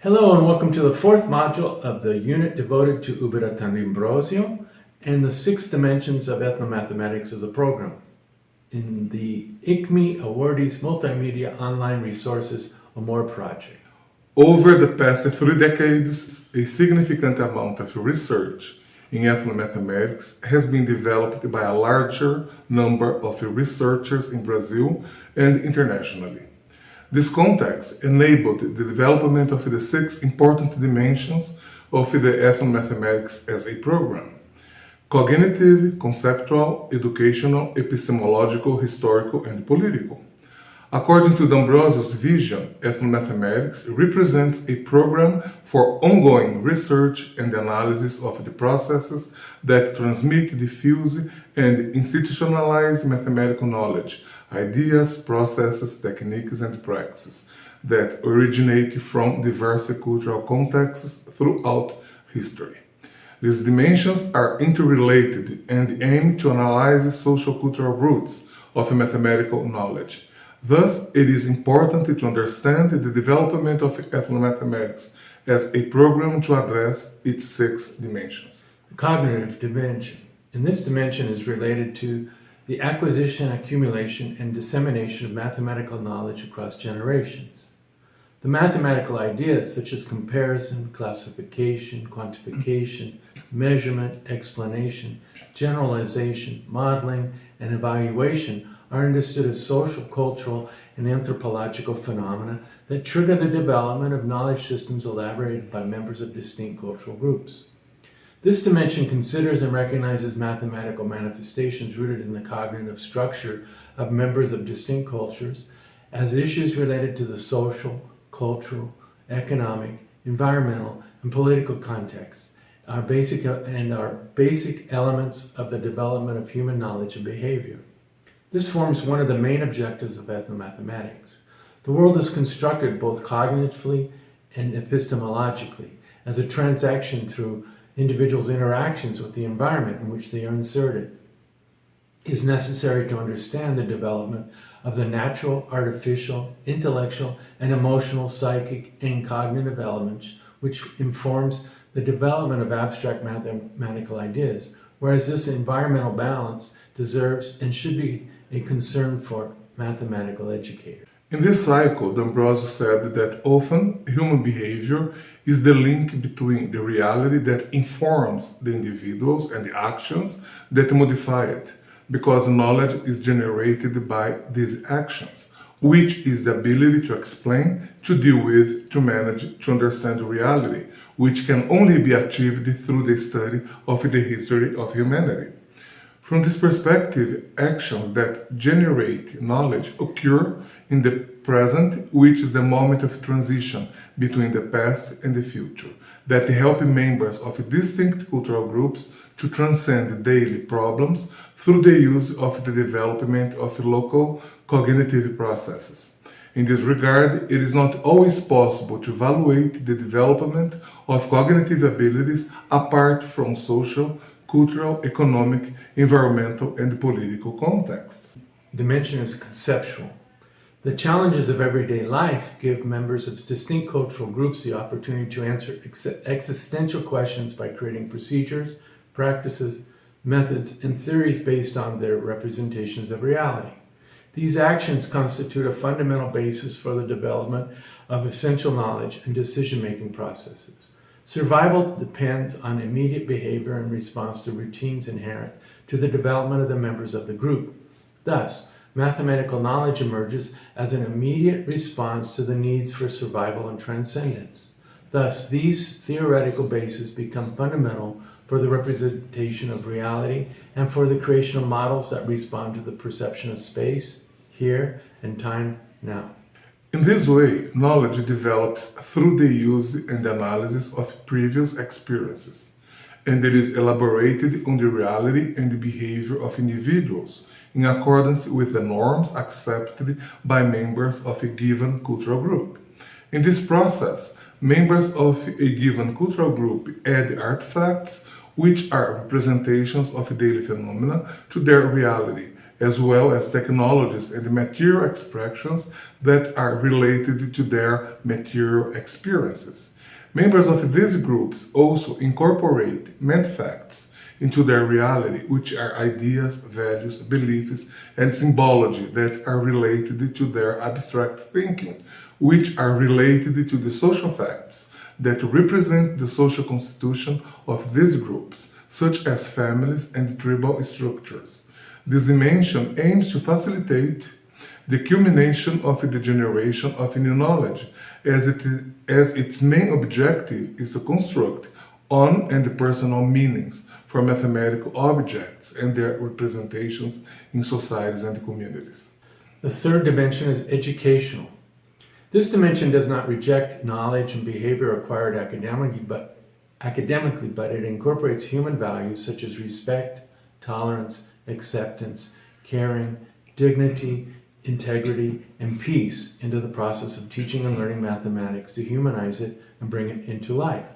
Hello and welcome to the fourth module of the unit devoted to Ubiratan D'Ambrosio and the 6 dimensions of ethnomathematics as a program in the ICME Awardees Multimedia Online Resources Amor project. Over the past 3 decades, a significant amount of research in ethnomathematics has been developed by a larger number of researchers in Brazil and internationally. This context enabled the development of the 6 important dimensions of the ethnomathematics as a program: cognitive, conceptual, educational, epistemological, historical, and political. According to D'Ambrosio's vision, ethnomathematics represents a program for ongoing research and analysis of the processes that transmit, diffuse, and institutionalize mathematical knowledge, ideas, processes, techniques, and practices that originate from diverse cultural contexts throughout history. These dimensions are interrelated and aim to analyze sociocultural roots of mathematical knowledge. Thus, it is important to understand the development of ethnomathematics as a program to address its 6 dimensions. The cognitive dimension. And this dimension is related to the acquisition, accumulation, and dissemination of mathematical knowledge across generations. The mathematical ideas such as comparison, classification, quantification, measurement, explanation, generalization, modeling, and evaluation are understood as social, cultural, and anthropological phenomena that trigger the development of knowledge systems elaborated by members of distinct cultural groups. This dimension considers and recognizes mathematical manifestations rooted in the cognitive structure of members of distinct cultures as issues related to the social, cultural, economic, environmental, and political contexts, are basic elements of the development of human knowledge and behavior. This forms one of the main objectives of ethnomathematics. The world is constructed both cognitively and epistemologically as a transaction through individuals' interactions with the environment in which they are inserted. It is necessary to understand the development of the natural, artificial, intellectual, and emotional, psychic, and cognitive elements, which informs the development of abstract mathematical ideas, whereas this environmental balance deserves and should be a concern for mathematical educators. In this cycle, D'Ambrosio said that often human behavior is the link between the reality that informs the individuals and the actions that modify it, because knowledge is generated by these actions, which is the ability to explain, to deal with, to manage, to understand reality, which can only be achieved through the study of the history of humanity. From this perspective, actions that generate knowledge occur in the present, which is the moment of transition between the past and the future, that help members of distinct cultural groups to transcend daily problems through the use of the development of local cognitive processes. In this regard, it is not always possible to evaluate the development of cognitive abilities apart from social, cultural, economic, environmental, and political contexts. Dimension is conceptual. The challenges of everyday life give members of distinct cultural groups the opportunity to answer existential questions by creating procedures, practices, methods, and theories based on their representations of reality. These actions constitute a fundamental basis for the development of essential knowledge and decision-making processes. Survival depends on immediate behavior in response to routines inherent to the development of the members of the group. Thus, mathematical knowledge emerges as an immediate response to the needs for survival and transcendence. Thus, these theoretical bases become fundamental for the representation of reality and for the creation of models that respond to the perception of space, here, and time now. In this way, knowledge develops through the use and analysis of previous experiences, and it is elaborated on the reality and the behavior of individuals in accordance with the norms accepted by members of a given cultural group. In this process, members of a given cultural group add artifacts which are representations of daily phenomena to their reality, as well as technologies and material expressions that are related to their material experiences. Members of these groups also incorporate meant facts into their reality, which are ideas, values, beliefs, and symbology that are related to their abstract thinking, which are related to the social facts that represent the social constitution of these groups, such as families and tribal structures. This dimension aims to facilitate the culmination of the generation of new knowledge, as its main objective is to construct on and personal meanings for mathematical objects and their representations in societies and communities. The third dimension is educational. This dimension does not reject knowledge and behavior acquired academically, but it incorporates human values such as respect, tolerance, acceptance, caring, dignity, integrity, and peace into the process of teaching and learning mathematics to humanize it and bring it into life.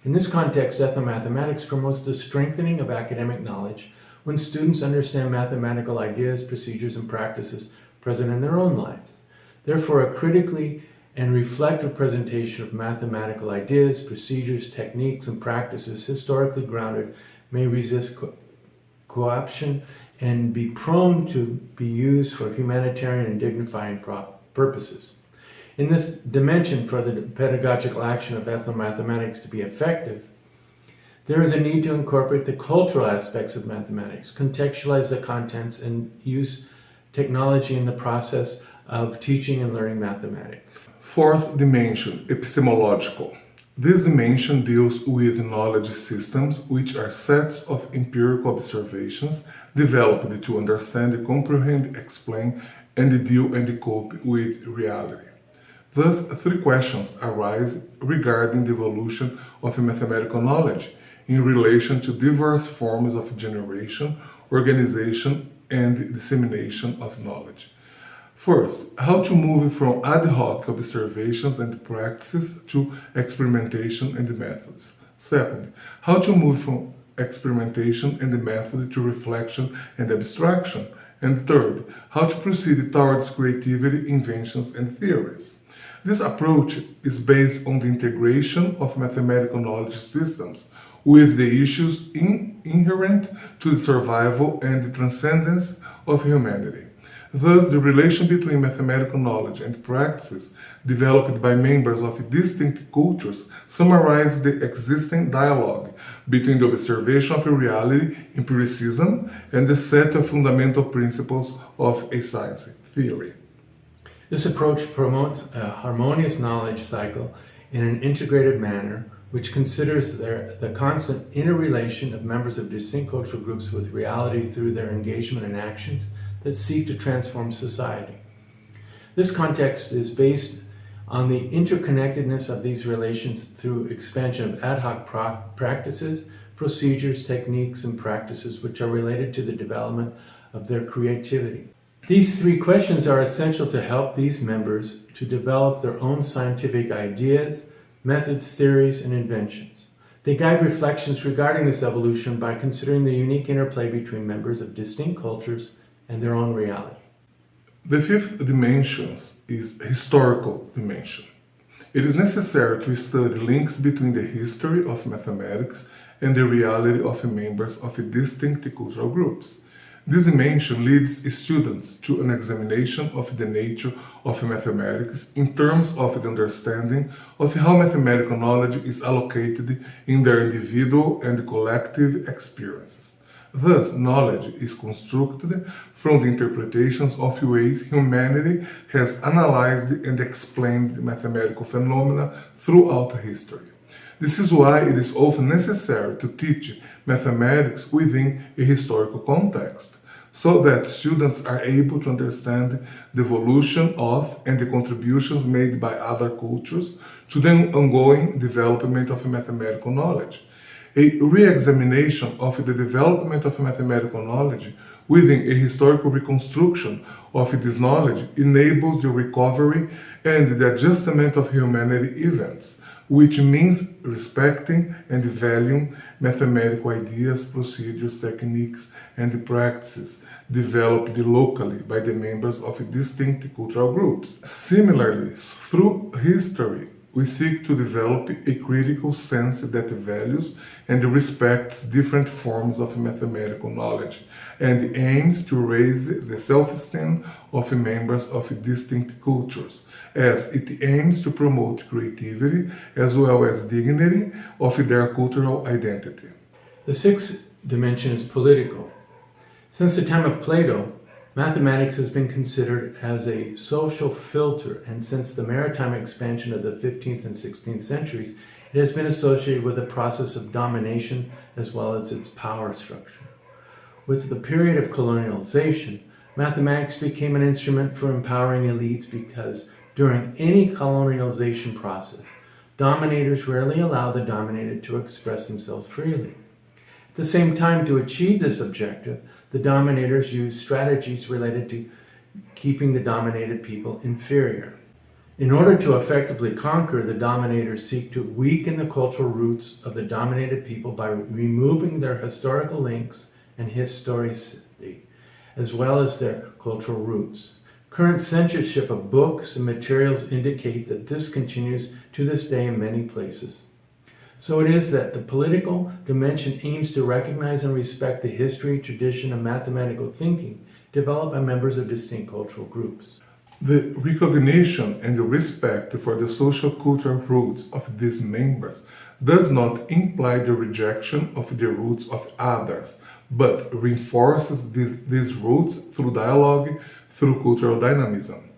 In this context, ethnomathematics promotes the strengthening of academic knowledge when students understand mathematical ideas, procedures, and practices present in their own lives. Therefore, a critically and reflective presentation of mathematical ideas, procedures, techniques, and practices historically grounded may resist co-option and be prone to be used for humanitarian and dignifying purposes. In this dimension, for the pedagogical action of ethnomathematics to be effective, there is a need to incorporate the cultural aspects of mathematics, contextualize the contents, and use technology in the process of teaching and learning mathematics. Fourth dimension, epistemological. This dimension deals with knowledge systems, which are sets of empirical observations developed to understand, comprehend, explain, and deal and cope with reality. Thus, three questions arise regarding the evolution of mathematical knowledge in relation to diverse forms of generation, organization, and dissemination of knowledge. First, how to move from ad hoc observations and practices to experimentation and methods. Second, how to move from experimentation and method to reflection and abstraction. And third, how to proceed towards creativity, inventions, and theories. This approach is based on the integration of mathematical knowledge systems with the issues inherent to the survival and the transcendence of humanity. Thus, the relation between mathematical knowledge and practices developed by members of distinct cultures summarize the existing dialogue between the observation of a reality, empiricism, and the set of fundamental principles of a science theory. This approach promotes a harmonious knowledge cycle in an integrated manner, which considers the constant interrelation of members of distinct cultural groups with reality through their engagement and actions that seek to transform society. This context is based on the interconnectedness of these relations through expansion of ad hoc practices, procedures, techniques, and practices which are related to the development of their creativity. These three questions are essential to help these members to develop their own scientific ideas, methods, theories, and inventions. They guide reflections regarding this evolution by considering the unique interplay between members of distinct cultures and their own reality. The fifth dimension is historical dimension. It is necessary to study links between the history of mathematics and the reality of members of distinct cultural groups. This dimension leads students to an examination of the nature of mathematics in terms of the understanding of how mathematical knowledge is allocated in their individual and collective experiences. Thus, knowledge is constructed from the interpretations of ways humanity has analyzed and explained mathematical phenomena throughout history. This is why it is often necessary to teach mathematics within a historical context, so that students are able to understand the evolution of and the contributions made by other cultures to the ongoing development of mathematical knowledge. A re-examination of the development of mathematical knowledge within a historical reconstruction of this knowledge enables the recovery and the adjustment of humanity events, which means respecting and valuing mathematical ideas, procedures, techniques, and practices developed locally by the members of distinct cultural groups. Similarly, through history, we seek to develop a critical sense that values and respects different forms of mathematical knowledge and aims to raise the self-esteem of members of distinct cultures, as it aims to promote creativity as well as dignity of their cultural identity. The sixth dimension is political. Since the time of Plato, mathematics has been considered as a social filter, and since the maritime expansion of the 15th and 16th centuries, it has been associated with a process of domination as well as its power structure. With the period of colonialization, mathematics became an instrument for empowering elites because during any colonialization process, dominators rarely allowed the dominated to express themselves freely. At the same time, to achieve this objective, the dominators used strategies related to keeping the dominated people inferior. In order to effectively conquer, the dominators seek to weaken the cultural roots of the dominated people by removing their historical links and historicity, as well as their cultural roots. Current censorship of books and materials indicate that this continues to this day in many places. So it is that the political dimension aims to recognize and respect the history, tradition, and mathematical thinking developed by members of distinct cultural groups. The recognition and the respect for the sociocultural roots of these members does not imply the rejection of the roots of others, but reinforces these roots through dialogue, through cultural dynamism.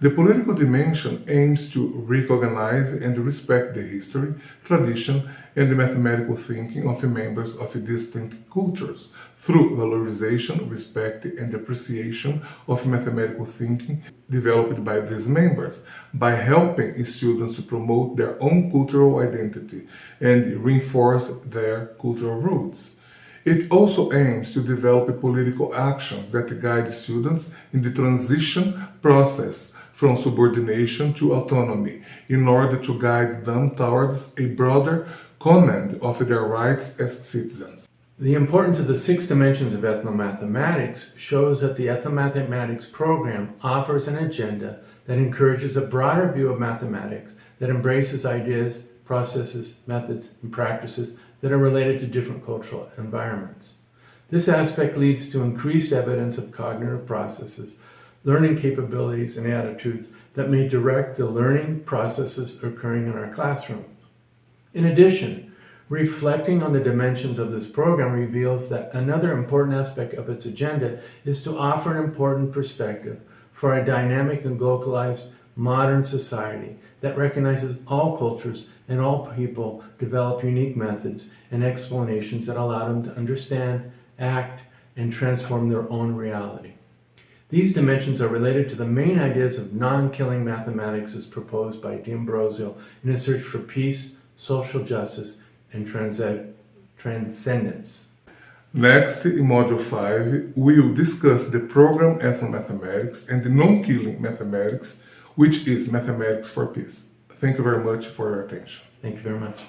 The political dimension aims to recognize and respect the history, tradition, and the mathematical thinking of members of distinct cultures through valorization, respect, and appreciation of mathematical thinking developed by these members, by helping students to promote their own cultural identity and reinforce their cultural roots. It also aims to develop political actions that guide students in the transition process from subordination to autonomy, in order to guide them towards a broader command of their rights as citizens. The importance of the 6 dimensions of ethnomathematics shows that the ethnomathematics program offers an agenda that encourages a broader view of mathematics that embraces ideas, processes, methods, and practices that are related to different cultural environments. This aspect leads to increased evidence of cognitive processes, learning capabilities, and attitudes that may direct the learning processes occurring in our classrooms. In addition, reflecting on the dimensions of this program reveals that another important aspect of its agenda is to offer an important perspective for a dynamic and localized modern society that recognizes all cultures and all people develop unique methods and explanations that allow them to understand, act, and transform their own reality. These dimensions are related to the main ideas of non-killing mathematics as proposed by D'Ambrosio in his search for peace, social justice, and transcendence. Next, in Module 5, we will discuss the Program Ethnomathematics and the non-killing mathematics, which is mathematics for peace. Thank you very much for your attention. Thank you very much.